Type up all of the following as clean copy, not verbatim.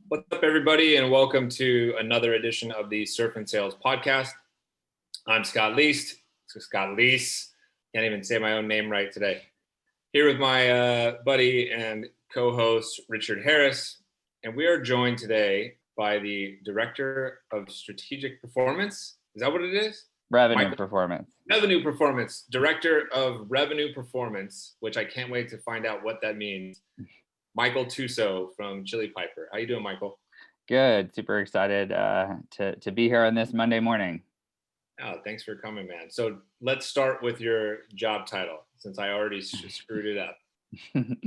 What's up, everybody, and welcome to another edition of the Surf and Sales podcast. I'm Scott Least. Scott Lease. Can't even say my own name right today. Here with my buddy and co-host, Richard Harris. And we are joined today by the Director of Strategic Performance. Is that what it is? Revenue Performance. Revenue Performance. Director of Revenue Performance, which I can't wait to find out what that means. Michael Tuso from Chili Piper. How you doing, Michael? Good. Super excited to be here on this Monday morning. Oh, thanks for coming, man. So let's start with your job title, since I already screwed it up.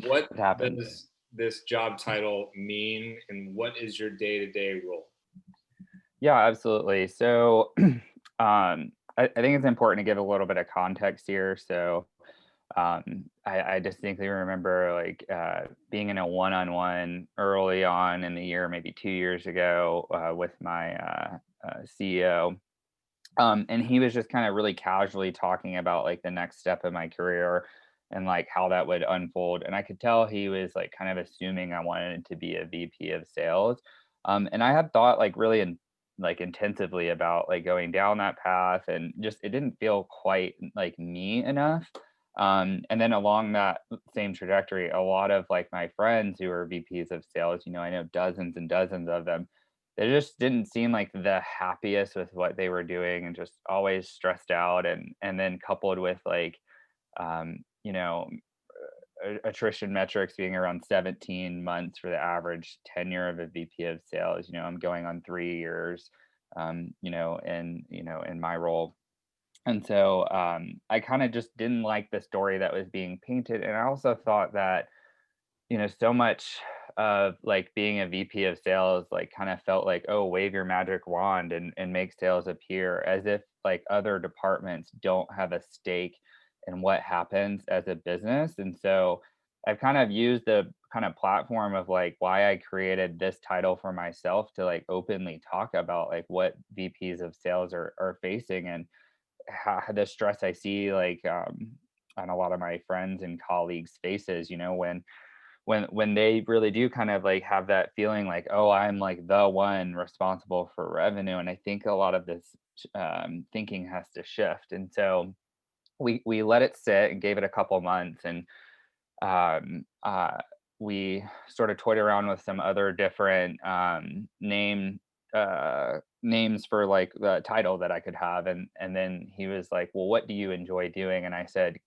What does this job title mean, and what is your day-to-day role? Yeah, absolutely. So I think it's important to give a little bit of context here. So I distinctly remember being in a one-on-one early on in the year, maybe 2 years ago, with my CEO. And he was just kind of really casually talking about like the next step of my career and like how that would unfold. And I could tell he was like kind of assuming I wanted to be a VP of sales. And I had thought like really intensively about like going down that path, and just it didn't feel quite like me enough. And then along that same trajectory, a lot of like my friends who are VPs of sales, I know dozens and dozens of them, they just didn't seem like the happiest with what they were doing and just always stressed out. And then coupled with like, attrition metrics being around 17 months for the average tenure of a VP of sales, I'm going on 3 years, in my role. And so I kind of just didn't like the story that was being painted. And I also thought that, so much of like being a VP of sales, like kind of felt like, oh, wave your magic wand and make sales appear, as if like other departments don't have a stake in what happens as a business. And so I've kind of used the kind of platform of like why I created this title for myself to like openly talk about like what VPs of sales are facing, and how the stress I see like on a lot of my friends and colleagues' faces, when they really do kind of like have that feeling like, oh, I'm like the one responsible for revenue. And I think a lot of this thinking has to shift. And so we let it sit and gave it a couple months, and um, uh, we sort of toyed around with some other different names for like the title that I could have. And then he was like, well, what do you enjoy doing? And I said,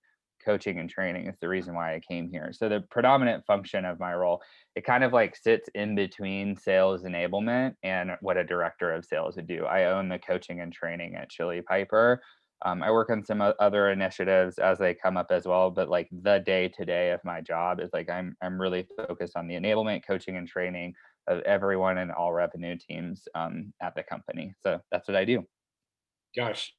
coaching and training is the reason why I came here. So the predominant function of my role, it kind of like sits in between sales enablement and what a director of sales would do. I own the coaching and training at Chili Piper. I work on some other initiatives as they come up as well, but like the day to day of my job is like I'm really focused on the enablement, coaching, and training of everyone in all revenue teams at the company. So that's what I do. Gosh,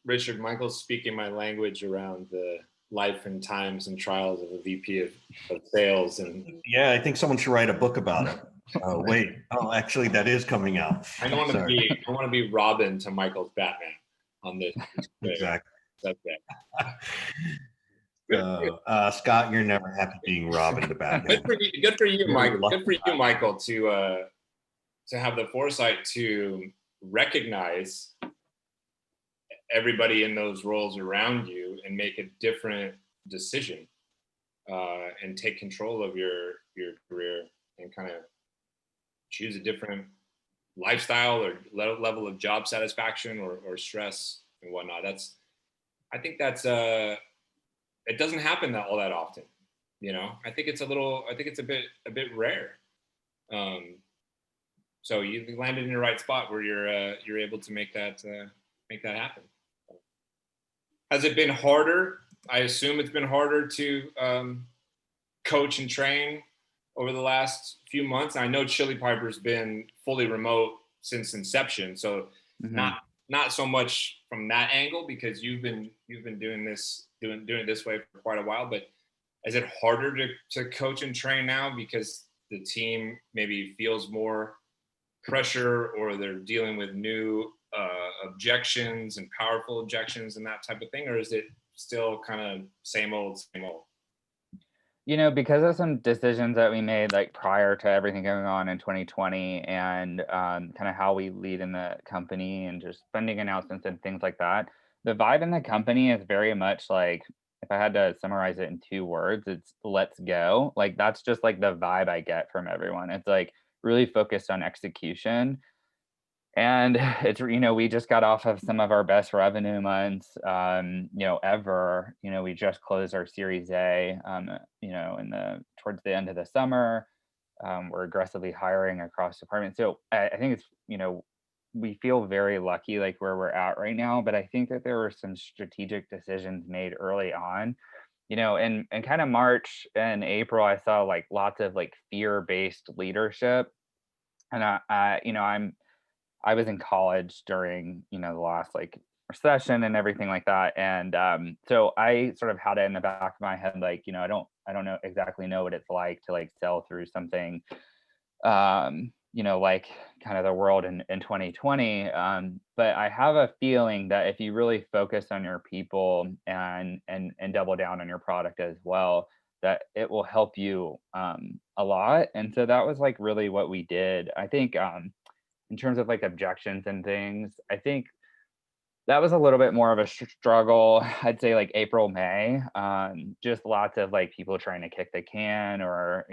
Richard, Michael's speaking my language around the life and times and trials of a VP of sales. And yeah, I think someone should write a book about it. Actually, that is coming out. I want to be Robin to Michael's Batman on this. Exactly. Subject. Scott, you're never happy being Robin to Batman. Good for you, Michael. Good for you, Michael, to have the foresight to recognize everybody in those roles around you and make a different decision and take control of your career and kind of choose a different lifestyle or level of job satisfaction or stress and whatnot. I think it doesn't happen all that often. I think it's a bit rare. So you landed in the right spot where you're able to make that happen. Has it been harder? I assume it's been harder to coach and train over the last few months. I know Chili Piper's been fully remote since inception, so not so much from that angle, because you've been doing it this way for quite a while. But is it harder to coach and train now because the team maybe feels more pressure, or they're dealing with new objections and powerful objections and that type of thing, or is it still kind of same old? Because of some decisions that we made like prior to everything going on in 2020 and kind of how we lead in the company and just funding announcements and things like that, the vibe in the company is very much like, if I had to summarize it in 2 words, it's let's go. Like that's just like the vibe I get from everyone. It's like really focused on execution. And we just got off of some of our best revenue months, ever. We just closed our Series A, towards the end of the summer. We're aggressively hiring across departments. So I think it's, we feel very lucky like where we're at right now. But I think that there were some strategic decisions made early on. In kind of March and April, I saw like lots of like fear-based leadership. And I was in college during, the last like recession and everything like that. And so I sort of had it in the back of my head, like, I don't know exactly know what it's like to like sell through something, like kind of the world in 2020. But I have a feeling that if you really focus on your people and double down on your product as well, that it will help you a lot. And so that was like really what we did. I think in terms of like objections and things, I think that was a little bit more of a struggle. I'd say like April, May, just lots of like people trying to kick the can or,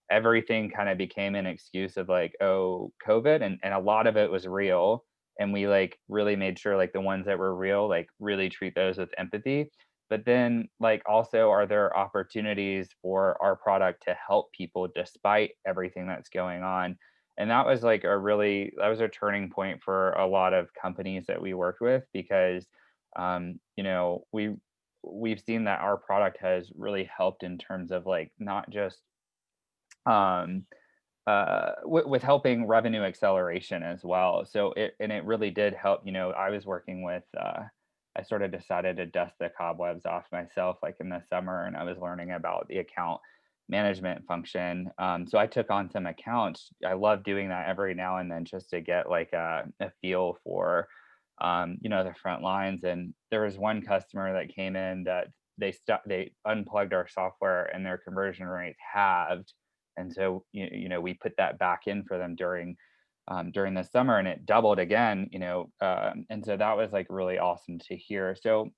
everything kind of became an excuse of like, oh, COVID. And a lot of it was real. And we like really made sure like the ones that were real, like really treat those with empathy. But then like also are there opportunities for our product to help people despite everything that's going on? And that was like that was a turning point for a lot of companies that we worked with because we've seen that our product has really helped in terms of like not just um, with helping revenue acceleration as well. So it really did help. I was working with. I sort of decided to dust the cobwebs off myself, like in the summer, and I was learning about the account management function. So I took on some accounts. I love doing that every now and then, just to get like a feel for, the front lines. And there was one customer that came in that they unplugged our software and their conversion rates halved, and so we put that back in for them during the summer, and it doubled again. And so that was like really awesome to hear. So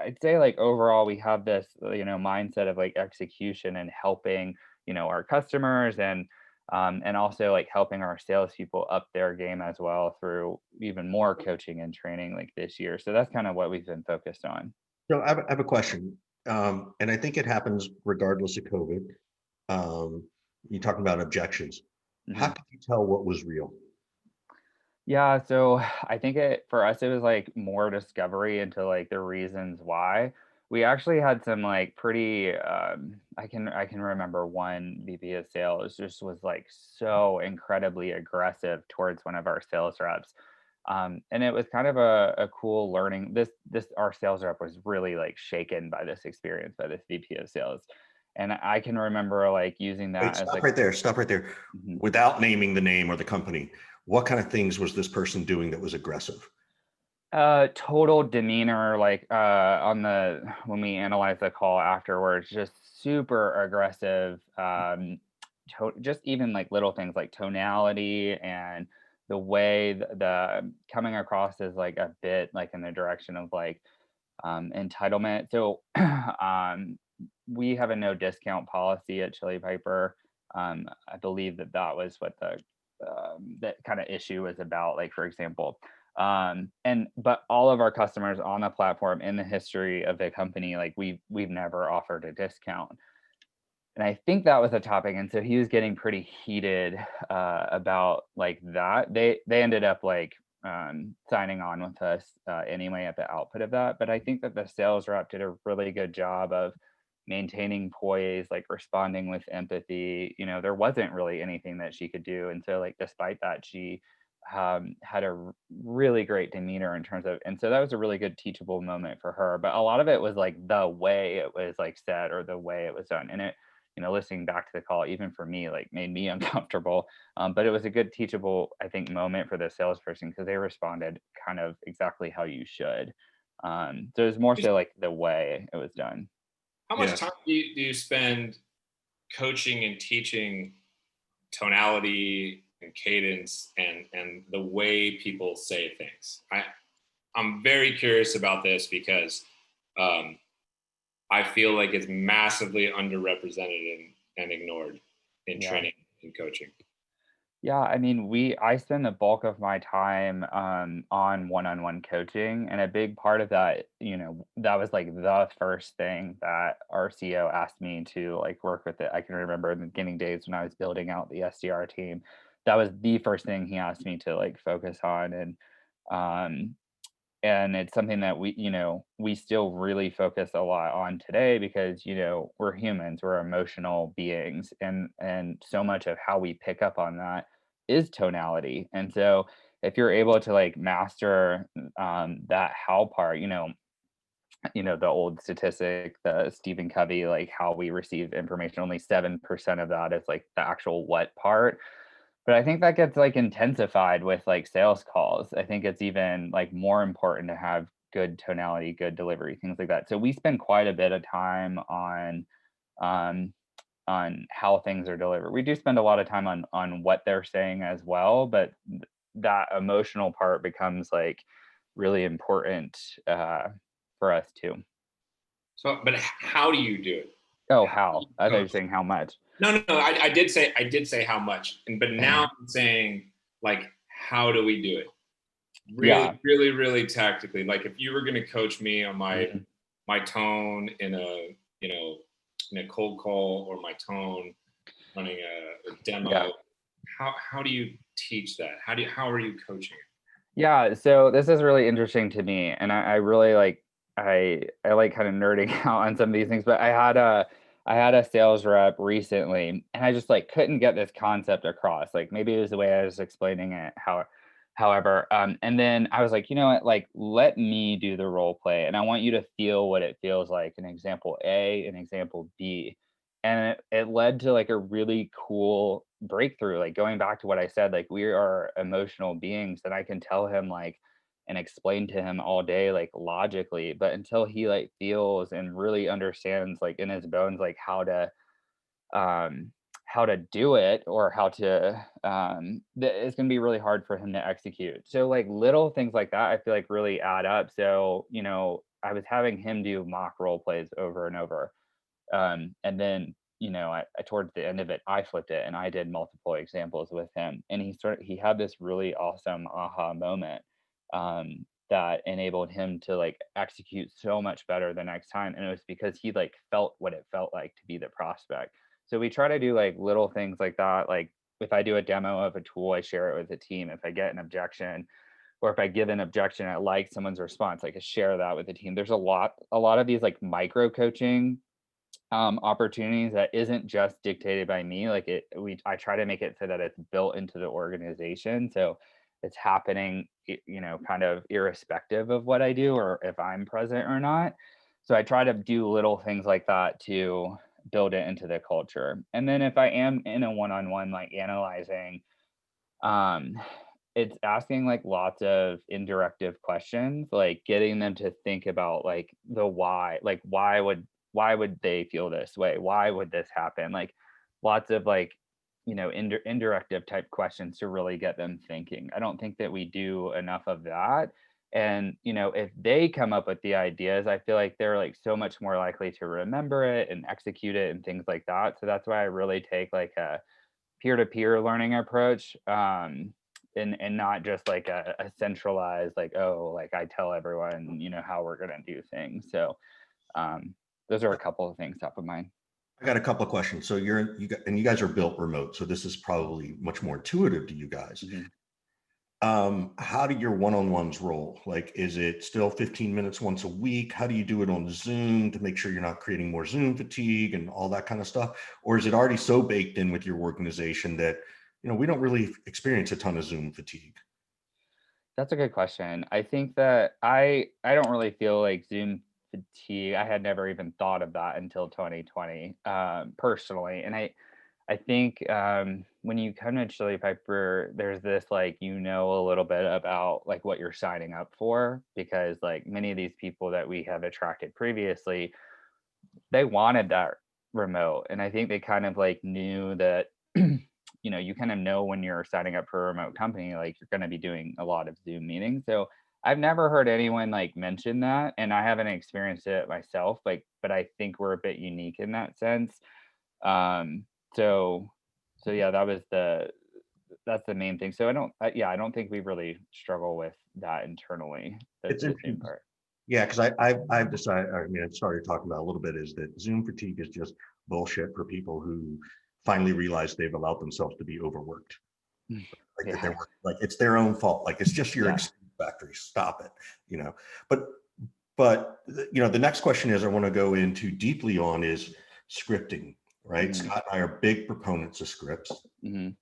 I'd say like overall we have this mindset of like execution and helping our customers and also like helping our salespeople up their game as well through even more coaching and training like this year. So that's kind of what we've been focused on. So I have a question, and I think it happens regardless of COVID. You talking about objections. How Mhm. could you tell what was real? Yeah, so I think for us it was like more discovery into like the reasons why. We actually had some like pretty I can remember one VP of sales just was like so incredibly aggressive towards one of our sales reps. And it was kind of a cool learning. This our sales rep was really like shaken by this experience by this VP of sales. And I can remember like using Wait, that as stop like right there. Stop right there. mhm. Without naming the name or the company, what kind of things was this person doing that was aggressive? Total demeanor, like, on the when we analyzed the call afterwards, just super aggressive, just even, like, little things like tonality and the way the coming across as, like, a bit, like, in the direction of, like, entitlement. So, we have a no discount policy at Chili Piper. I believe that was what that kinda issue was about, like, for example. But all of our customers on the platform in the history of the company, like we've never offered a discount. And I think that was a topic. And so he was getting pretty heated about like that. They ended up like signing on with us anyway at the output of that. But I think that the sales rep did a really good job of maintaining poise, like responding with empathy. There wasn't really anything that she could do. And so like despite that, she had a really great demeanor in terms of, and so that was a really good teachable moment for her. But a lot of it was like the way it was like said or the way it was done. And it, listening back to the call, even for me, like made me uncomfortable. But it was a good teachable, I think, moment for the salesperson because they responded kind of exactly how you should. So it was more so like the way it was done. How much time do you spend coaching and teaching tonality and cadence and the way people say things? I'm very curious about this because um, I feel like it's massively underrepresented and ignored in Yeah. training and coaching. Yeah, I mean, I spend the bulk of my time on one-on-one coaching, and a big part of that, that was like the first thing that our CEO asked me to like work with it. I can remember in the beginning days when I was building out the SDR team, that was the first thing he asked me to like focus on, um, and it's something that we still really focus a lot on today because we're humans, we're emotional beings, and so much of how we pick up on that is tonality. And so if you're able to like master that how part, the old statistic, the Stephen Covey, like how we receive information, only 7% of that is like the actual what part. But I think that gets like intensified with like sales calls. I think it's even like more important to have good tonality, good delivery, things like that. So we spend quite a bit of time um on how things are delivered. We do spend a lot of time on what they're saying as well, but that emotional part becomes like really important for us too. So, but how do you do it? Oh, How do how? you I thought you were coach? saying how much. No. I did say how much, but now I'm saying like how do we do it? Really, Yeah. really, really tactically. Like if you were going to coach me on Mhm. my tone in a in a cold call or my tone running a Yeah. demo, how do you teach that? How are you coaching it? Yeah, so this is really interesting to me, and I really like I like kind of nerding out on some of these things. But I had a sales rep recently, and I just like couldn't get this concept across. Like maybe it was the way I was explaining it. However, and then I was like, you know what? Like, let me do the role play, and I want you to feel what it feels like. An example A, an example B, and it led to like a really cool breakthrough, like going back to what I said, like we are emotional beings, and I can tell him like and explain to him all day like logically, but until he like feels and really understands like in his bones like um how to do it, or how to it's going to be really hard for him to execute. So like little things like that I feel like really add up. So I was having him do mock role plays over and over, and then I towards the end of it I flipped it and I did multiple examples with him, and he had this really awesome aha moment, that enabled him to like execute so much better the next time, and it was because he like felt what it felt like to be the prospect. So we try to do like little things like that. Like if I do a demo of a tool, I share it with the team. If I get an objection, or if I give an objection, I like someone's response, like I share that with the team. There's a lot of these like micro coaching opportunities that isn't just dictated by me. Like I try to make it so that it's built into the organization, so it's happening kind of irrespective of what I do or if I'm present or not. So I try to do little things like that to build it into the culture. And then if I am in a one-on-one like analyzing, um it's asking like lots of indirective questions, like getting them to think about like the why, like why would they feel this way? Why would this happen? Like lots of like, indirective type questions to really get them thinking. I don't think that we do enough of that. And, if they come up with the ideas, I feel like they're like so much more likely to remember it and execute it and things like that. So that's why I really take like a peer-to-peer learning approach, and not just like a centralized like, oh, like I tell everyone how we're going to do things. So um, those are a couple of things top of mind. I got a couple of questions. So you guys are built remote, so this is probably much more intuitive to you guys. Mhm. How do your one-on-ones roll? Like, is it still 15 minutes once a week? How do you do it on Zoom to make sure you're not creating more Zoom fatigue and all that kind of stuff? Or is it already so baked in with your organization that, we don't really experience a ton of Zoom fatigue? That's a good question. I think that I don't really feel like Zoom fatigue. I had never even thought of that until 2020, personally. And I think when you come to Chili Piper, there's this like a little bit about like what you're signing up for, because like many of these people that we have attracted previously they wanted that remote, and I think they kind of like knew that you kind of know when you're signing up for a remote company, like you're going to be doing a lot of Zoom meetings. So I've never heard anyone like mention that, and I haven't experienced it myself, like, but I think we're a bit unique in that sense. Um, so so yeah, that's the main thing. So I don't think we really struggle with that internally, It's the Zoom interesting. part. Yeah, because I've decided, I mean, I started talking about a little bit is that Zoom fatigue is just bullshit for people who finally realize they've allowed themselves to be overworked. Mm. Like that Yeah. like it's their own fault. Like it's just your Yeah. excuse factory. Stop it. You know, but the next question is I want to go into deeply on is scripting, right? Mhm. Scott and I are big proponents of scripts. Mhm.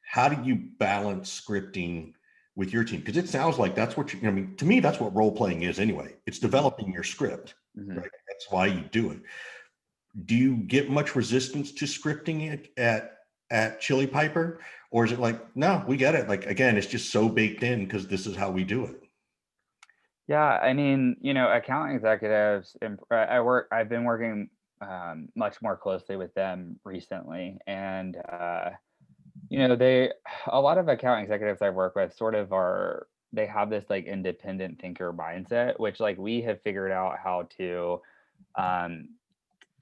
How do you balance scripting with your team? Because it sounds like that's what I mean, to me, that's what role playing is anyway. It's developing your script, Mhm. right? That's why you do it. Do you get much resistance to scripting it at Chili Piper? Or is it like, no, we get it. Like, again, it's just so baked in because this is how we do it. Yeah, I mean, account executives, and I've been working much more closely with them recently, and they a lot of account executives I work with sort of they have this like independent thinker mindset, which like we have figured out how um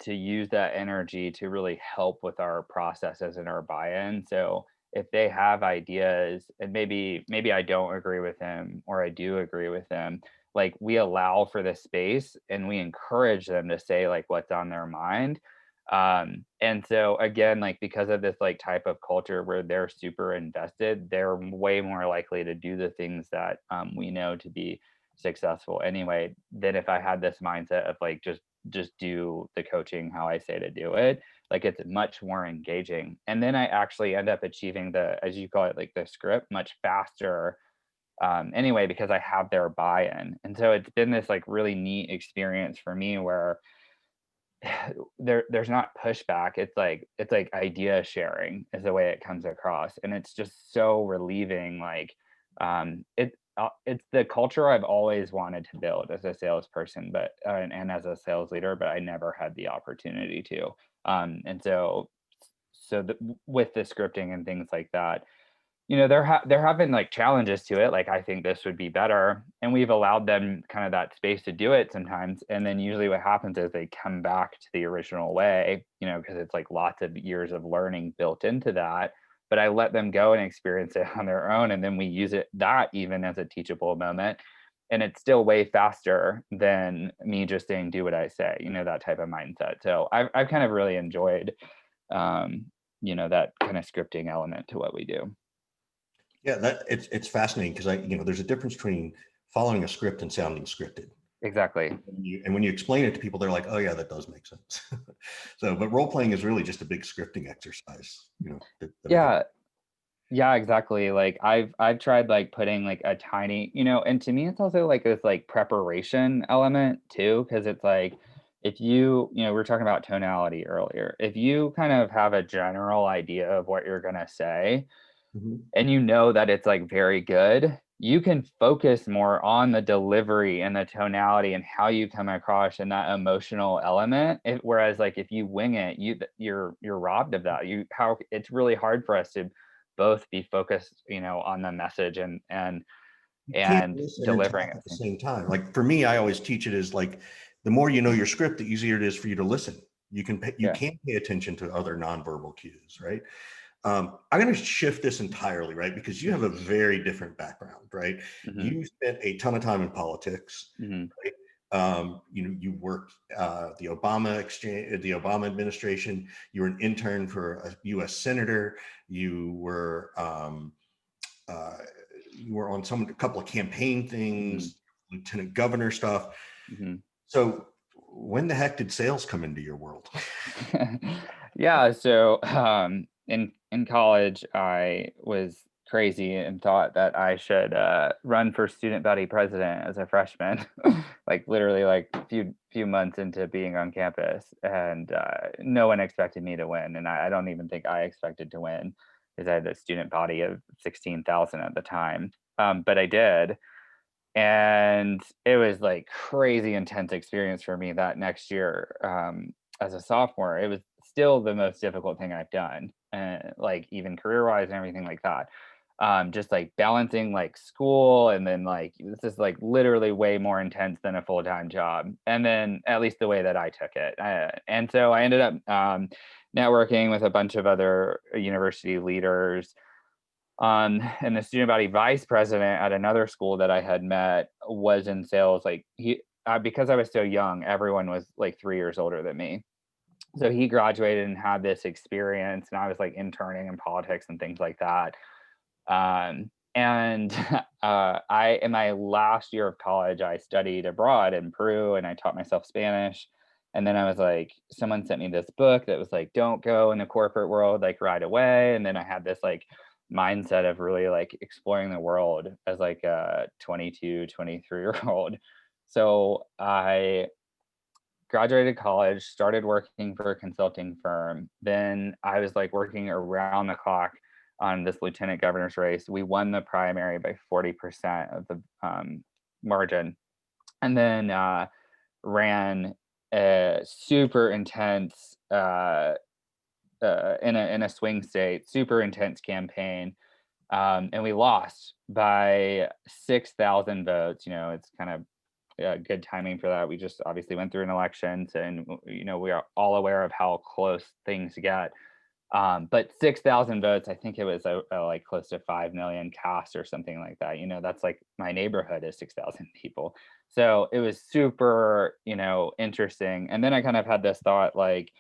to use that energy to really help with our processes and our buy-in. So if they have ideas and maybe I don't agree with them or I do agree with them, like we allow for the space and we encourage them to say like what's on their mind. And so again, like because of this like type of culture where they're super invested, they're way more likely to do the things that we know to be successful anyway than if I had this mindset of like just do the coaching how I say to do it. Like it's much more engaging. And then I actually end up achieving as you call it, like the script much faster anyway, because I have their buy-in. And so it's been this like really neat experience for me where there's not pushback. It's like idea sharing is the way it comes across. And it's just so relieving. Like it's the culture I've always wanted to build as a salesperson, but and as a sales leader, but I never had the opportunity to. And with the scripting and things like that, there have been like challenges to it. Like I think this would be better, and we've allowed them kind of that space to do it sometimes. And then usually what happens is they come back to the original way, because it's like lots of years of learning built into that. But I let them go and experience it on their own, and then we use that even as a teachable moment. And it's still way faster than me just saying, do what I say, that type of mindset. So I've kind of really enjoyed, that kind of scripting element to what we do. Yeah, that it's fascinating because there's a difference between following a script and sounding scripted. Exactly. And when you explain it to people, they're like, oh yeah, that does make sense. So, but role playing is really just a big scripting exercise, Yeah. Yeah, exactly. Like I've tried like putting like a tiny, and to me it's also like this like preparation element too, because it's like if we were talking about tonality earlier. If you kind of have a general idea of what you're gonna say, Mhm. and that it's like very good, you can focus more on the delivery and the tonality and how you come across and that emotional element. Whereas like if you wing it, you're robbed of that. It's really hard for us to both be focused, on the message You can't and listen and delivering talk it. at the same time. Like for me, I always teach it as like the more you know your script, the easier it is for you to listen. You Yeah. can't pay attention to other nonverbal cues, right? I'm going to shift this entirely, right? Because you have a very different background, right? Hmm. You spent a ton of time in politics, Hmm. right? You worked the Obama exchange, the Obama administration. You were an intern for a U.S. senator. Uh, you were on a couple of campaign Hmm. things, lieutenant governor stuff. Hmm. So, when the heck did sales come into your world? Yeah, so in college, I was crazy and thought that I should run for student body president as a freshman, like literally like few months into being on campus, and no one expected me to win, and I don't even think I expected to win because I had a student body of 16,000 at the time, but I did. And it was like crazy intense experience for me that next year. As a sophomore, it was still the most difficult thing I've done, like even career wise and everything like that. Just like balancing like school, and then like this is like literally way more intense than a full-time job, and then at least the way that I took it. And so I ended up networking with a bunch of other university leaders, and the student body vice president at another school that I had met was in sales. Like because I was so young, everyone was like 3 years older than me. So he graduated and had this experience, and I was like interning in politics and things like that. And I, in my last year of college, I studied abroad in Peru, and I taught myself Spanish. And then I was like, someone sent me this book that was like, don't go in the corporate world like right away. And then I had this like mindset of really like exploring the world as like a 22, 23-year old. So I graduated college, started working for a consulting firm. Then I was like working around the clock on this lieutenant governor's race. We won the primary by 40% of the margin, and then ran a super intense in a swing state, super intense campaign, and we lost by 6,000 votes. It's kind of good timing for that. We just obviously went through an election, and we are all aware of how close things get. But 6,000 votes, I think it was like close to 5 million cast or something like that. That's like my neighborhood is 6,000 people. So it was super, interesting. And then I kind of had this thought like,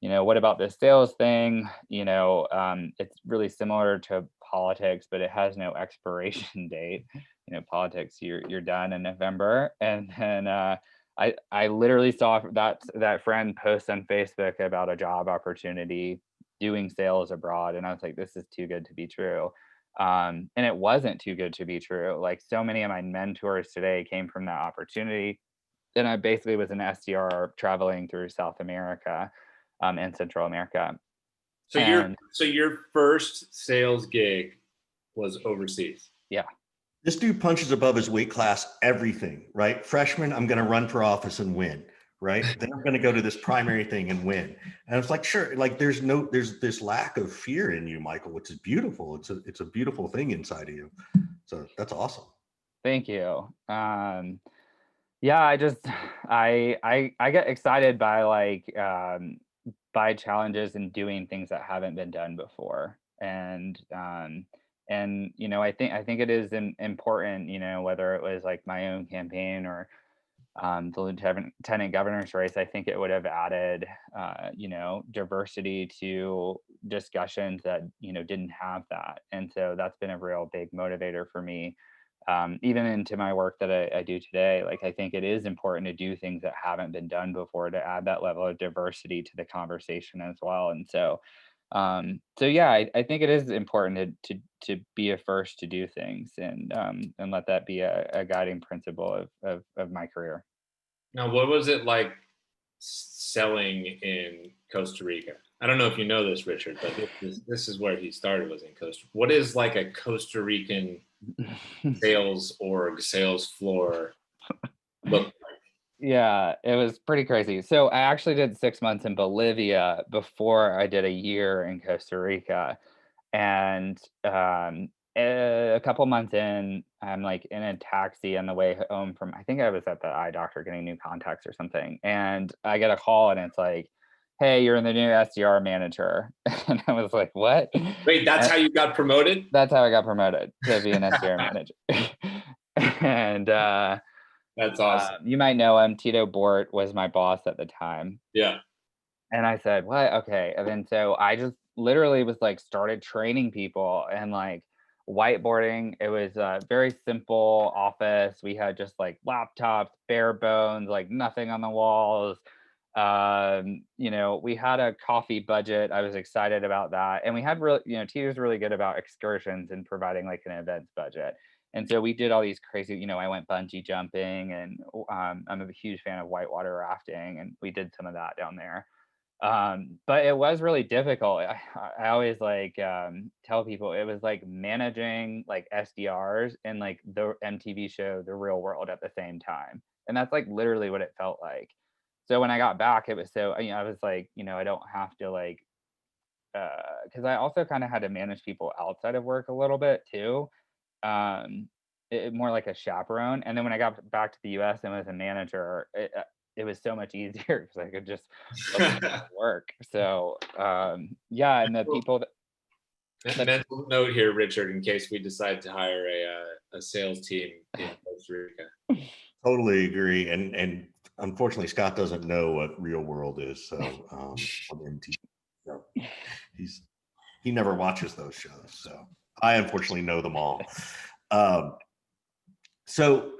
what about this sales thing? It's really similar to politics, but it has no expiration date. Politics, you're done in November. And then I literally saw that friend post on Facebook about a job opportunity doing sales abroad, and I was like, this is too good to be true. And it wasn't too good to be true. Like so many of my mentors today came from that opportunity. And I basically was an SDR traveling through South America and Central America. So your first sales gig was overseas. Yeah. This dude punches above his weight class, everything, right? Freshman, I'm going to run for office and win, right? Then I'm going to go to this primary thing and win. And it's like, sure, like there's this lack of fear in you, Michael, which is beautiful. It's a beautiful thing inside of you. So that's awesome. Thank you. Yeah, I get excited by like by challenges and doing things that haven't been done before. And I think it is important, whether it was like my own campaign or the lieutenant governor's race. I think it would have added diversity to discussions that didn't have that. And so that's been a real big motivator for me, even into my work that I do today. Like I think it is important to do things that haven't been done before to add that level of diversity to the conversation as well. And so yeah, I think it is important to be a first to do things, and let that be a guiding principle of my career. Now, what was it like selling in Costa Rica? I don't know if you know this, Richard, but this is where he started, was in Costa. What is like a Costa Rican sales floor look like? Yeah, it was pretty crazy. So I actually did 6 months in Bolivia before I did a year in Costa Rica. And a couple months in, I'm like in a taxi on the way home from, I think I was at the eye doctor getting new contacts or something. And I get a call and it's like, hey, you're the new SDR manager. And I was like, what? Wait, that's how you got promoted? That's how I got promoted to be an SDR manager. And that's awesome. you might know him. Tito Bort was my boss at the time. Yeah. And I said, what? Okay. And then so I just literally was like started training people and like whiteboarding. It was a very simple office. We had just like laptops, bare bones, like nothing on the walls. We had a coffee budget. I was excited about that. And we had really, Tito's really good about excursions and providing like an events budget. And so we did all these crazy, I went bungee jumping, and I'm a huge fan of whitewater rafting, and we did some of that down there. But it was really difficult. I always like tell people it was like managing like SDRs and like the MTV show The Real World at the same time. And that's like literally what it felt like. So when I got back, it was so, I was like, I don't have to like, because I also kind of had to manage people outside of work a little bit too. Um, more like a chaperone. And then when I got back to the US and was a manager, it was so much easier because I could just focus on work. So yeah, and the people that Mental note here, Richard, in case we decide to hire a sales team in Costa Rica. Totally agree. And unfortunately, Scott doesn't know what Real World is. So on MTV, so he never watches those shows. So I unfortunately know them all. So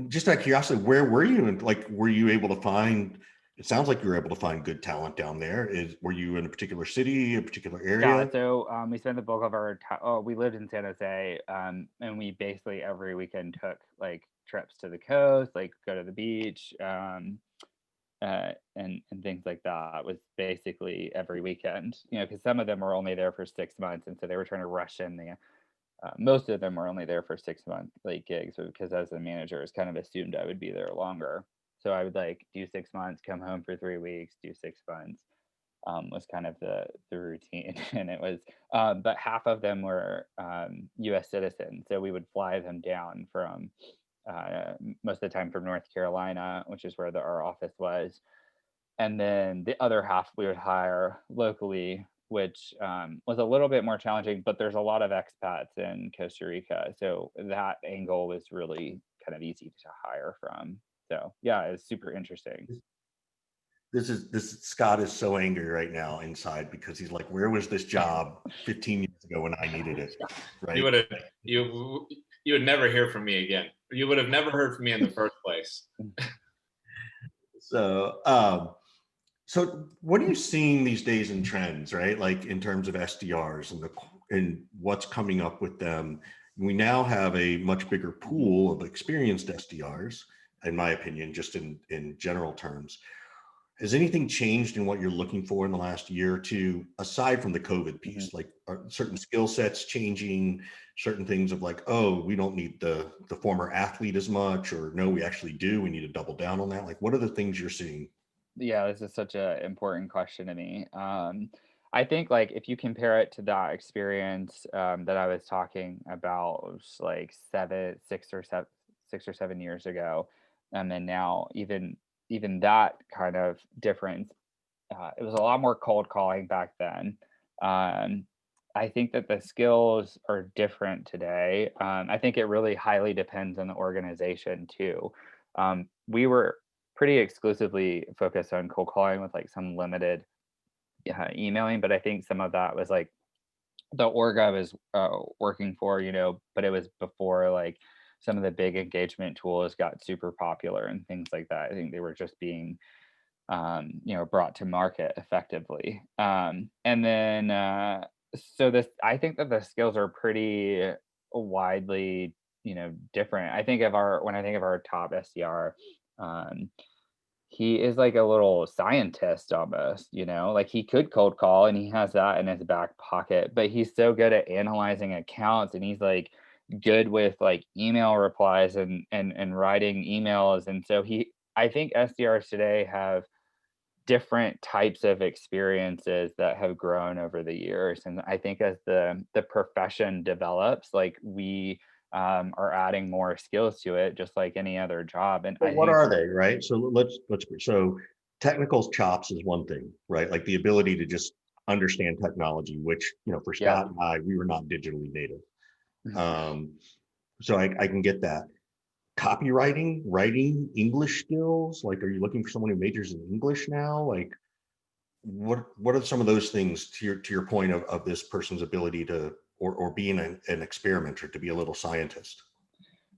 just out of curiosity, where were you? And like, were you able to find? It sounds like you were able to find good talent down there. Were you in a particular city, a particular area? Yeah, so we spent the bulk of our time. We lived in San Jose, and we basically every weekend took like trips to the coast, like go to the beach, and things like that. It was basically every weekend, because some of them were only there for 6 months, and so they were trying to rush in the. Most of them were only there for 6 month like gigs, because as a manager, it's kind of assumed I would be there longer. So I would like do 6 months, come home for 3 weeks, do 6 months. Was kind of the routine, and it was. But half of them were U.S. citizens, so we would fly them down from most of the time from North Carolina, which is where our office was, and then the other half we would hire locally, which was a little bit more challenging. But there's a lot of expats in Costa Rica, so that angle was really kind of easy to hire from. So yeah, it's super interesting. This Scott is so angry right now inside because he's like, where was this job 15 years ago when I needed it? Right. You would never hear from me again. You would have never heard from me in the first place. So so what are you seeing these days in trends, right? Like in terms of SDRs and what's coming up with them. We now have a much bigger pool of experienced SDRs, in my opinion, just in general terms. Has anything changed in what you're looking for in the last year or two, aside from the COVID piece? Like, are certain skill sets changing, certain things of like, oh, we don't need the former athlete as much, or no, we actually do, we need to double down on that? Like, what are the things you're seeing? Yeah, this is such an important question to me. I think like if you compare it to that experience that I was talking about, like 6 or 7 years ago, and then now even that kind of difference, it was a lot more cold calling back then. Um, I think that the skills are different today. I think it really highly depends on the organization too. We were pretty exclusively focused on cold calling with like some limited emailing, but I think some of that was like the org I was working for, but it was before like some of the big engagement tools got super popular and things like that. I think they were just being brought to market effectively. And then, so this, I think that the skills are pretty widely, different. When I think of our top SDR, um, he is like a little scientist almost, like he could cold call and he has that in his back pocket, but he's so good at analyzing accounts, and he's like good with like email replies and writing emails. And so I think SDRs today have different types of experiences that have grown over the years. And I think as the profession develops, like we are adding more skills to it, just like any other job. And Well, what are they, right? So so technical chops is one thing, right? Like the ability to just understand technology, which, for Scott and I, we were not digitally native. So I can get that. Copywriting, writing, English skills. Like, are you looking for someone who majors in English now? Like, what are some of those things to your point of this person's ability to or being an experimenter, to be a little scientist?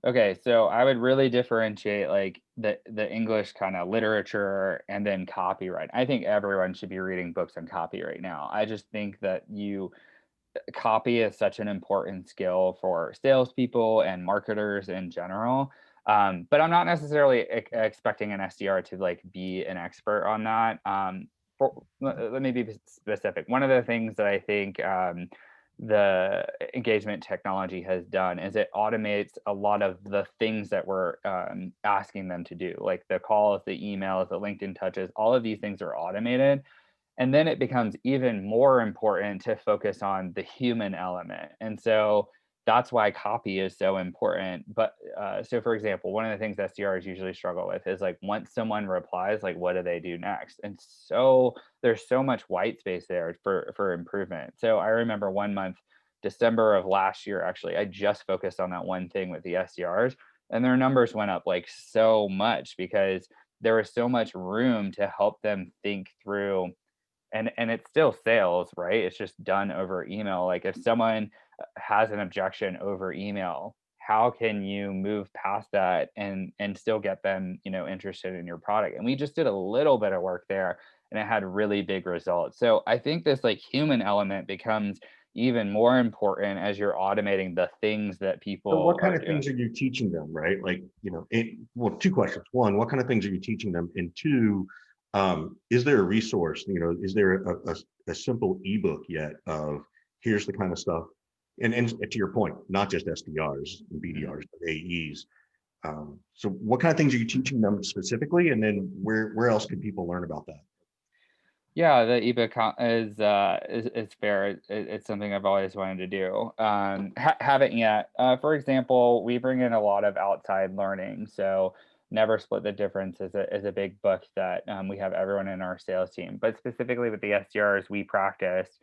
Okay, so I would really differentiate like the English kind of literature and then copyright. I think everyone should be reading books on copy right now. I just think that copy is such an important skill for salespeople and marketers in general. But I'm not necessarily expecting an SDR to like be an expert on that. let me be specific. One of the things that I think the engagement technology has done is it automates a lot of the things that we're asking them to do, like the calls, the emails, the LinkedIn touches. All of these things are automated, and then it becomes even more important to focus on the human element. And so that's why copy is so important. But so, for example, one of the things SDRs usually struggle with is like once someone replies, like what do they do next? And so there's so much white space there for improvement. So I remember one month, December of last year, actually, I just focused on that one thing with the SDRs, and their numbers went up like so much because there was so much room to help them think through, and it's still sales, right? It's just done over email. Like if someone has an objection over email, how can you move past that and still get them, interested in your product? And we just did a little bit of work there, and it had really big results. So I think this like human element becomes even more important as you're automating the things that So what people kind are of things doing. are you teaching them, right? Like, well, two questions. One, what kind of things are you teaching them? And two, is there a resource, is there a simple ebook yet of here's the kind of stuff, and to your point, not just SDRs and Mhm. BDRs, but AEs. So what kind of things are you teaching them specifically? And then where else can people learn about that? Yeah, the ebook is fair. It's something I've always wanted to do. Haven't yet. For example, we bring in a lot of outside learning. So, Never Split the Difference is a big book that we have everyone in our sales team. But specifically with the SDRs, we practice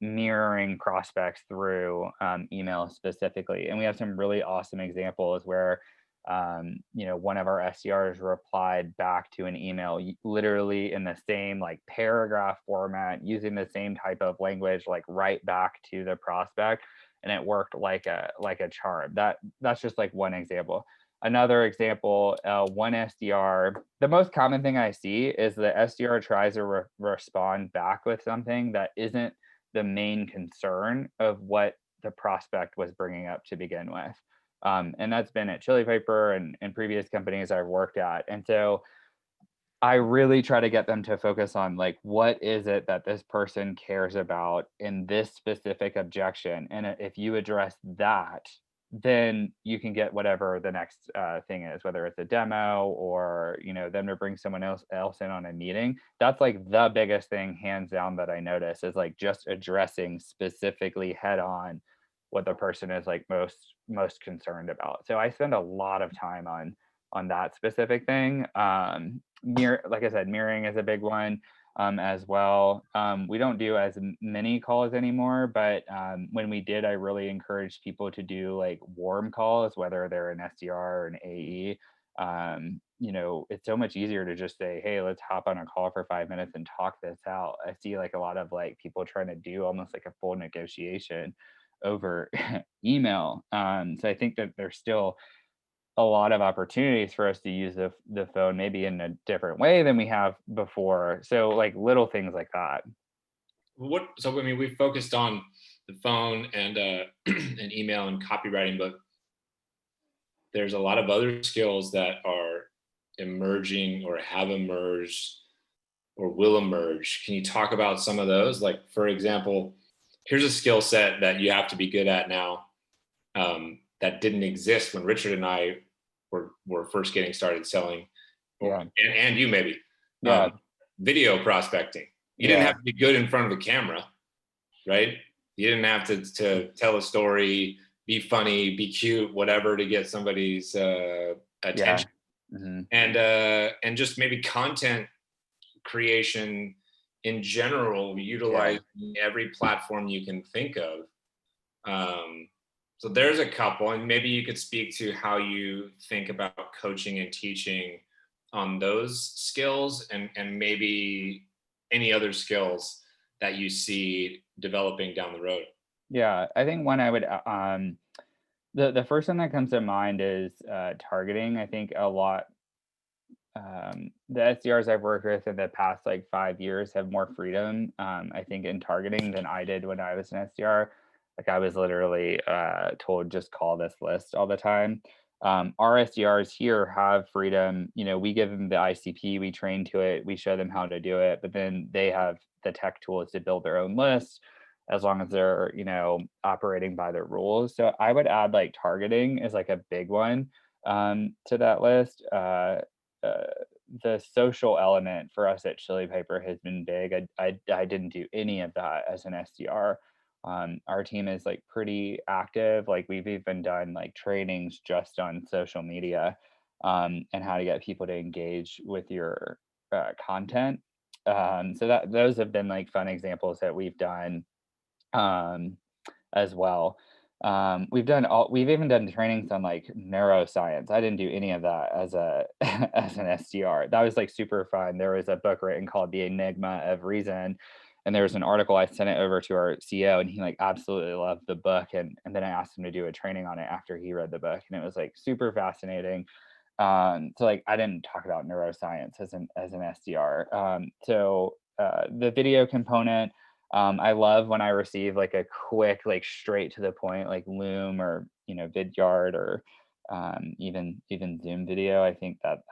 mirroring prospects through email specifically, and we have some really awesome examples where one of our SDRs replied back to an email literally in the same like paragraph format, using the same type of language, like right back to the prospect, and it worked like a charm. That's just like one example. Another example, one SDR, the most common thing I see is the SDR tries to respond back with something that isn't the main concern of what the prospect was bringing up to begin with. And that's been at Chili Piper and previous companies I've worked at. And so I really try to get them to focus on like, what is it that this person cares about in this specific objection? And if you address that, then you can get whatever the next thing is, whether it's a demo or them to bring someone else in on a meeting. That's like the biggest thing, hands down, that I notice is like just addressing specifically head on what the person is like most concerned about. So I spend a lot of time on that specific thing. Like I said, mirroring is a big one as well. We don't do as many calls anymore, but when we did, I really encouraged people to do like warm calls, whether they're an SDR or an AE. It's so much easier to just say, hey, let's hop on a call for 5 minutes and talk this out. I see like a lot of like people trying to do almost like a full negotiation over email. So I think that there's still a lot of opportunities for us to use the phone maybe in a different way than we have before. So like little things like that. So I mean, we've focused on the phone and and email and copywriting, but there's a lot of other skills that are emerging or have emerged or will emerge. Can you talk about some of those? Like, for example, here's a skill set that you have to be good at now, that didn't exist when Richard and I were first getting started selling, Yeah. and you maybe, Yeah. video prospecting. You didn't Yeah. have to be good in front of the camera, right? You didn't have to tell a story, be funny, be cute, whatever, to get somebody's Yeah. attention. Hmm. And just maybe content creation in general, Yeah. utilizing every platform you can think of. So there's a couple, and maybe you could speak to how you think about coaching and teaching on those skills, and maybe any other skills that you see developing down the road. Yeah. I think one I would the first one that comes to mind is targeting. I think a lot the SDRs I've worked with in the past like 5 years have more freedom, I think, in targeting than I did when I was an SDR. Like I was literally told just call this list all the time. Our SDRs here have freedom. We give them the ICP, we train to it, we show them how to do it, but then they have the tech tools to build their own list as long as they're, operating by the rules. So I would add like targeting is like a big one to that list. The social element for us at Chili Piper has been big. I didn't do any of that as an SDR. Our team is like pretty active. Like we've even done like trainings just on social media and how to get people to engage with your content. So those have been like fun examples that we've done as well. We've even done trainings on like neuroscience. I didn't do any of that as a as an SDR. That was like super fun. There was a book written called The Enigma of Reason, and there was an article. I sent it over to our CEO, and he like absolutely loved the book. And then I asked him to do a training on it after he read the book, and it was like super fascinating. So like I didn't talk about neuroscience as an SDR. The video component. I love when I receive like a quick, like straight to the point, like Loom or Vidyard or even Zoom video. I think that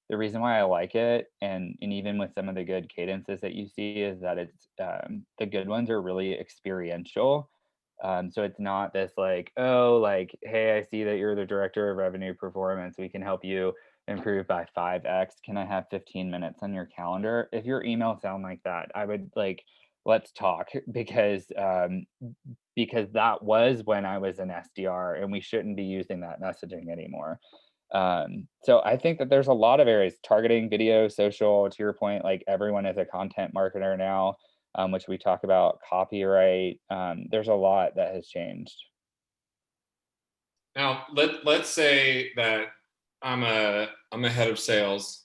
the reason why I like it, and even with some of the good cadences that you see, is that it's the good ones are really experiential. So it's not this like, oh, like, hey, I see that you're the director of revenue performance. We can help you improve by 5x. Can I have 15 minutes on your calendar? If your emails sound like that, I would like, let's talk, because that was when I was an SDR, and we shouldn't be using that messaging anymore. So I think that there's a lot of areas: targeting, video, social. To your point, like everyone is a content marketer now, which we talk about, copyright. There's a lot that has changed. Now, let's say that I'm a head of sales,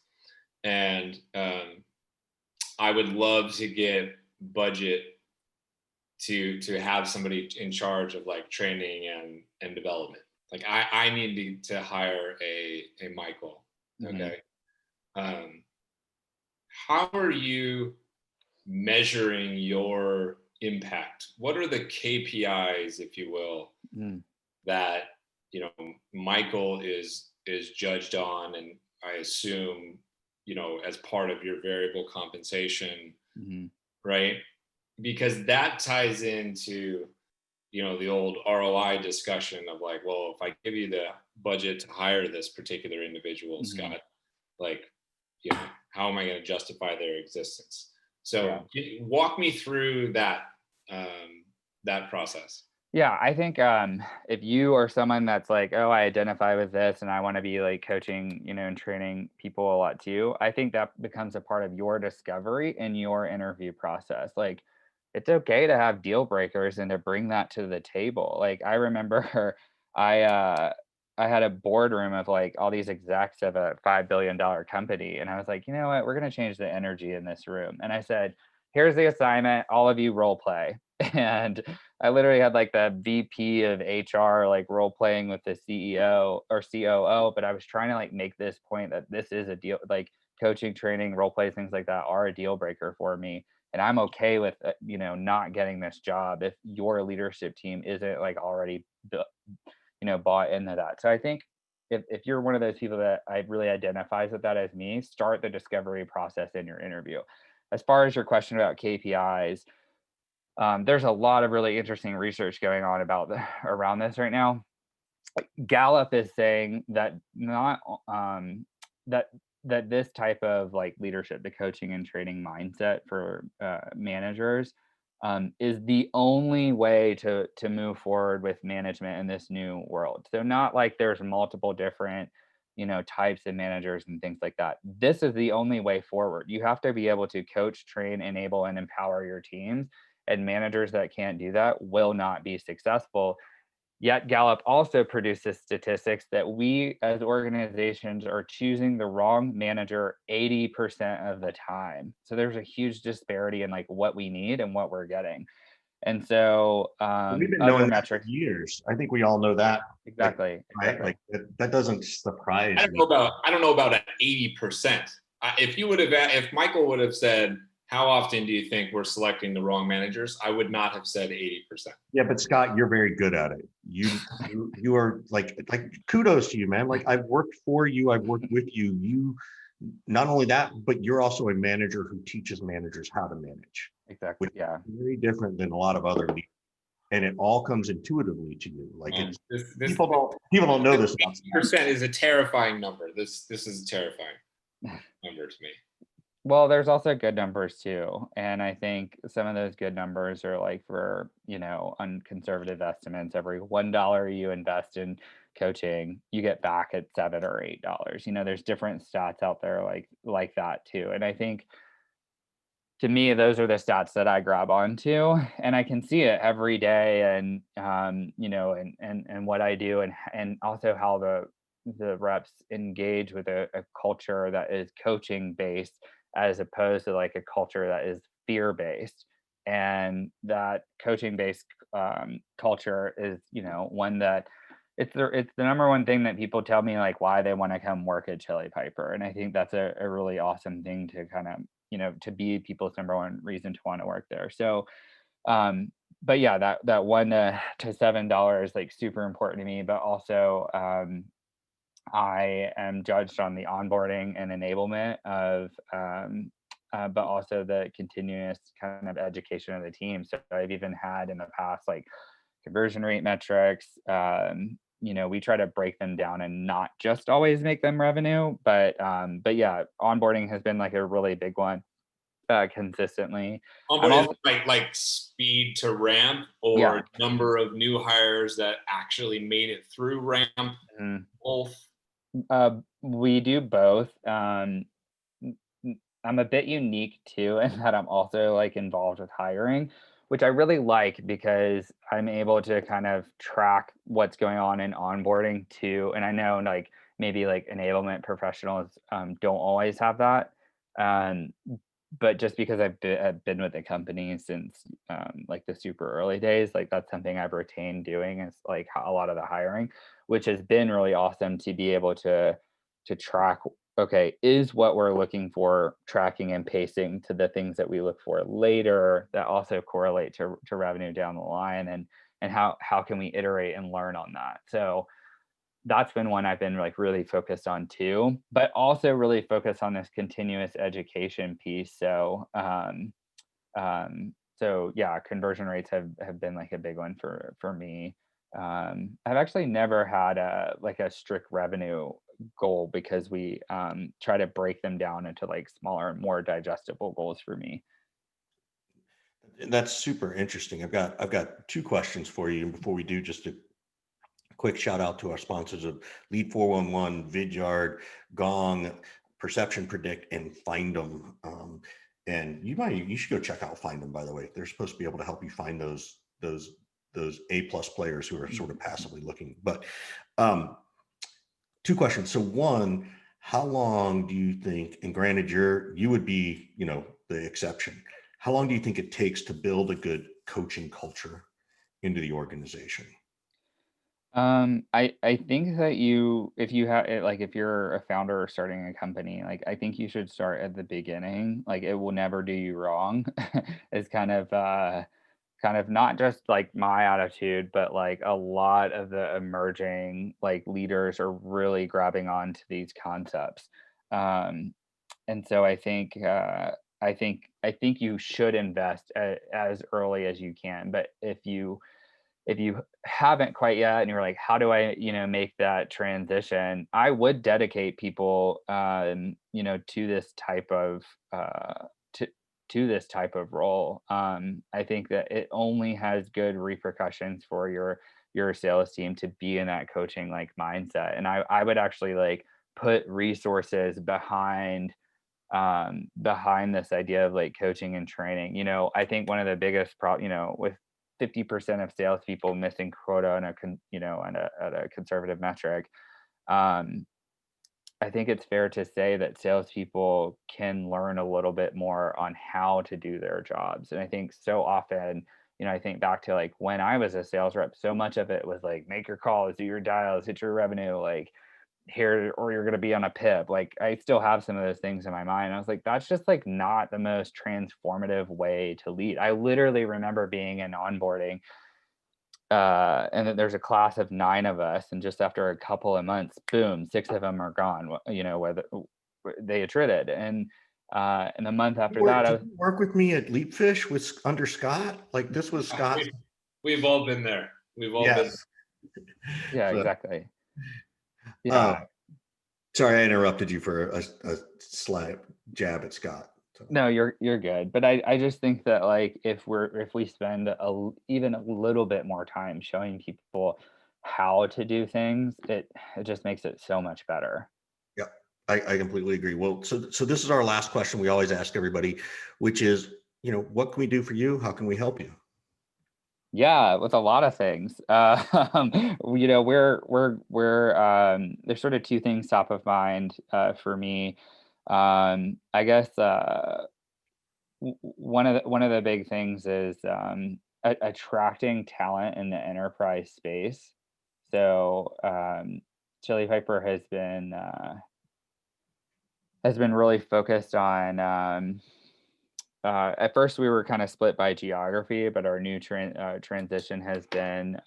and I would love to get budget to have somebody in charge of like training and development. Like I need to hire a Michael. Okay. How are you measuring your impact? What are the KPIs, if you will, that Michael is judged on, and I assume as part of your variable compensation, right? Because that ties into the old ROI discussion of like, well, if I give you the budget to hire this particular individual, Scott, like, how am I going to justify their existence? So walk me through that process. Yeah, I think if you are someone that's like, oh, I identify with this and I want to be like coaching, and training people a lot too, I think that becomes a part of your discovery and your interview process. Like, it's okay to have deal breakers and to bring that to the table. Like, I remember I had a boardroom of like all these execs of a $5 billion company, and I was like, you know what, we're going to change the energy in this room. And I said, here's the assignment, all of you role play. And I literally had like the VP of HR like role playing with the CEO or COO, but I was trying to like make this point that this is a deal, like coaching, training, role play, things like that are a deal breaker for me. And I'm okay with not getting this job if your leadership team isn't like already bought into that. So I think if you're one of those people that I really identifies with that as me, start the discovery process in your interview. As far as your question about KPIs, there's a lot of really interesting research going on around this right now. Gallup is saying that that this type of like leadership, the coaching and training mindset for managers, is the only way to move forward with management in this new world. So not like there's multiple different types of managers and things like that. This is the only way forward. You have to be able to coach, train, enable, and empower your teams. And managers that can't do that will not be successful. Yet Gallup also produces statistics that we as organizations are choosing the wrong manager 80% of the time. So there's a huge disparity in like what we need and what we're getting. And so we've been other knowing metrics for years. I think we all know that. Exactly. Right? Like that doesn't surprise I don't know about 80%. If Michael would have said, how often do you think we're selecting the wrong managers? I would not have said 80%. Yeah, but Scott, you're very good at it. You are like kudos to you, man. Like I've worked for you, I've worked with you. You not only that, but you're also a manager who teaches managers how to manage, Exactly. which Yeah. is very different than a lot of other leaders. And it all comes intuitively to you. Like it's people don't know this about percent is a terrifying number. This is a terrifying number to me. Well, there's also good numbers too. And I think some of those good numbers are like for, on conservative estimates, every $1 you invest in coaching, you get back at $7 or $8. There's different stats out there like that too. And I think to me, those are the stats that I grab onto, and I can see it every day, and and what I do, and also how the reps engage with a culture that is coaching based, as opposed to like a culture that is fear based, and that coaching based culture is one that it's the number one thing that people tell me like why they want to come work at Chili Piper, and I think that's a really awesome thing to kind of to be people's number one reason to want to work there. So, but yeah, that $1 to $7 like super important to me. But also, I am judged on the onboarding and enablement of, but also the continuous kind of education of the team. So I've even had in the past like conversion rate metrics. We try to break them down and not just always make them revenue, but yeah, onboarding has been like a really big one consistently. Onboarding is like speed to ramp, or Yeah. number of new hires that actually made it through ramp. Both. We do both. I'm a bit unique too in that I'm also like involved with hiring, which I really like because I'm able to kind of track what's going on in onboarding too. And I know like maybe like enablement professionals don't always have that. Um, but just because I've been with the company since like the super early days, like that's something I've retained doing is like a lot of the hiring, which has been really awesome to be able to track. Okay, is what we're looking for tracking and pacing to the things that we look for later that also correlate to revenue down the line, and how can we iterate and learn on that. So that's been one I've been like really focused on too, but also really focused on this continuous education piece. So yeah, conversion rates have been like a big one for me. I've actually never had a strict revenue goal because we try to break them down into like smaller, more digestible goals for me. That's super interesting. I've got two questions for you. And before we do, just a quick shout out to our sponsors of Lead 411, Vidyard, Gong, Perception Predict, and Find Them. And you should go check out Find Them, by the way. They're supposed to be able to help you find those A+ players who are sort of passively looking. But two questions. So one, how long do you think, and granted you would be, the exception, how long do you think it takes to build a good coaching culture into the organization? I think that if you have like if you're a founder or starting a company, like I think you should start at the beginning. Like it will never do you wrong. It's kind of not just like my attitude, but like a lot of the emerging like leaders are really grabbing on to these concepts. Um, and so I think you should invest as early as you can. But if you haven't quite yet and you're like, how do I make that transition, I would dedicate people to this type of to this type of role. I think that it only has good repercussions for your sales team to be in that coaching like mindset, and I would actually like put resources behind this idea of like coaching and training. I think one of the biggest with 50% of salespeople missing quota on at a conservative metric. I think it's fair to say that salespeople can learn a little bit more on how to do their jobs. And I think so often, I think back to like when I was a sales rep, so much of it was like make your calls, do your dials, hit your revenue, like here, or you're going to be on a PIP. Like, I still have some of those things in my mind. I was like, that's just like not the most transformative way to lead. I literally remember being in onboarding, and then there's a class of 9 of us, and just after a couple of months, boom, 6 of them are gone, whether they attrited. And the month after that, Did you work with me at Leapfish under Scott? Like, this was Scott. We've all been there. We've all been. Yeah, So, exactly. Yeah. Sorry, I interrupted you for a slight jab at Scott. So. No, you're good. But I just think that, like, if we spend even a little bit more time showing people how to do things, it just makes it so much better. Yeah, I completely agree. Well, so this is our last question we always ask everybody, which is, what can we do for you? How can we help you? Yeah, with a lot of things. We're there's sort of 2 things top of mind for me. I guess one of the big things is attracting talent in the enterprise space. So Chili Piper has been really focused on. At first, we were kind of split by geography, but our new transition has been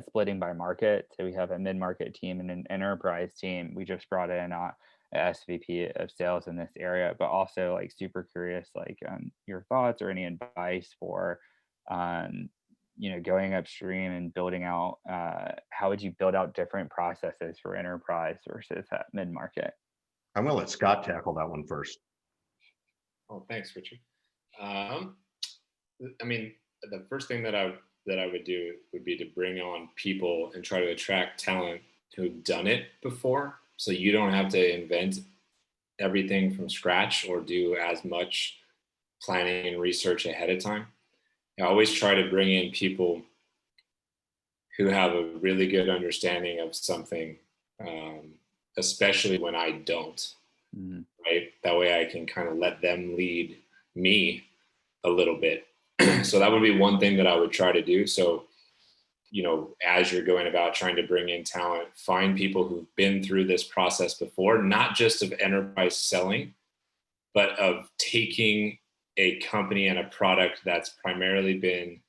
splitting by market. So we have a mid-market team and an enterprise team. We just brought in a SVP of sales in this area, but also, like, super curious, like, your thoughts or any advice for going upstream and building out. How would you build out different processes for enterprise versus mid-market? I'm going to let Scott tackle that one first. Oh, thanks, Richard. I mean, the first thing that I would do would be to bring on people and try to attract talent who've done it before, so you don't have to invent everything from scratch or do as much planning and research ahead of time. I always try to bring in people who have a really good understanding of something, especially when I don't. Mm-hmm. Right? That way I can kind of let them lead me a little bit. So that would be one thing that I would try to do. So, as you're going about trying to bring in talent, find people who've been through this process before, not just of enterprise selling, but of taking a company and a product that's primarily been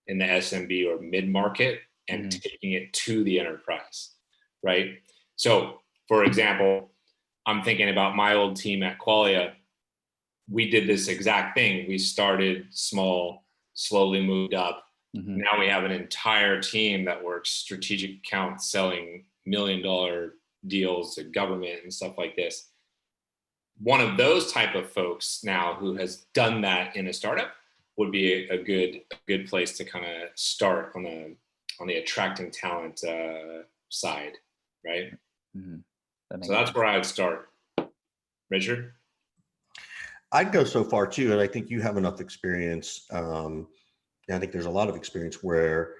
in the SMB or mid-market and taking it to the enterprise, right? So, for example, I'm thinking about my old team at Qualia. We did this exact thing. We started small, slowly moved up. Mm-hmm. Now we have an entire team that works strategic accounts, selling $1 million deals to government and stuff like this. One of those type of folks now who has done that in a startup would be a good place to kind of start on the attracting talent side, right? Mm-hmm. So that's where I'd start. Richard? I'd go so far too, and I think you have enough experience. I think there's a lot of experience where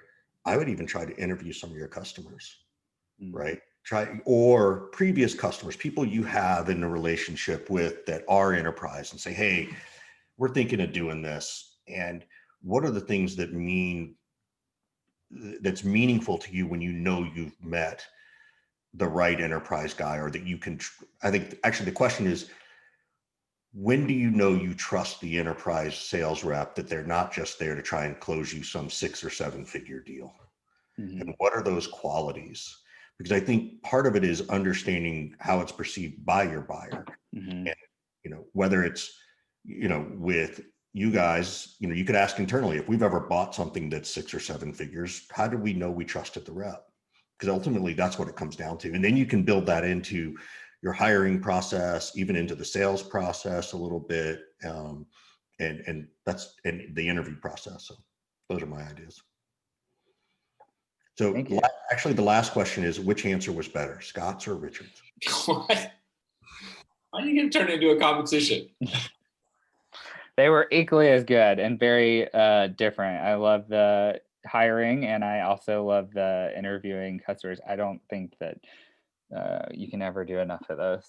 I would even try to interview some of your customers, right? Or previous customers, people you have in a relationship with that are enterprise, and say, hey, we're thinking of doing this. And what are the things that's meaningful to you when you've met the right enterprise guy, or that you can, I think actually the question is, when do you know you trust the enterprise sales rep, that they're not just there to try and close you some 6 or 7 figure deal? Mm-hmm. And what are those qualities? Because I think part of it is understanding how it's perceived by your buyer. Mm-hmm. And, whether it's, with you guys, you could ask internally, if we've ever bought something that's 6 or 7 figures, how do we know we trusted the rep? Because ultimately that's what it comes down to. And then you can build that into your hiring process, even into the sales process a little bit, and the interview process. So those are my ideas. So actually the last question is, which answer was better, Scott's or Richard's? What? Why are you going to turn it into a competition? They were equally as good and very different. I love the hiring, and I also love the interviewing customers. I don't think that you can ever do enough of those.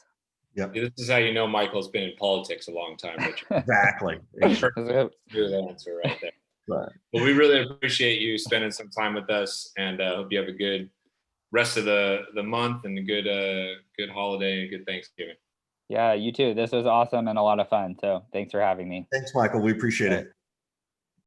Yep. This is how you know Michael's been in politics a long time, Richard. Exactly. Good answer right there. Right. Well, we really appreciate you spending some time with us, and hope you have a good rest of the month and a good holiday, a good Thanksgiving. Yeah, you too. This was awesome and a lot of fun. So thanks for having me. Thanks, Michael. We appreciate All right. it.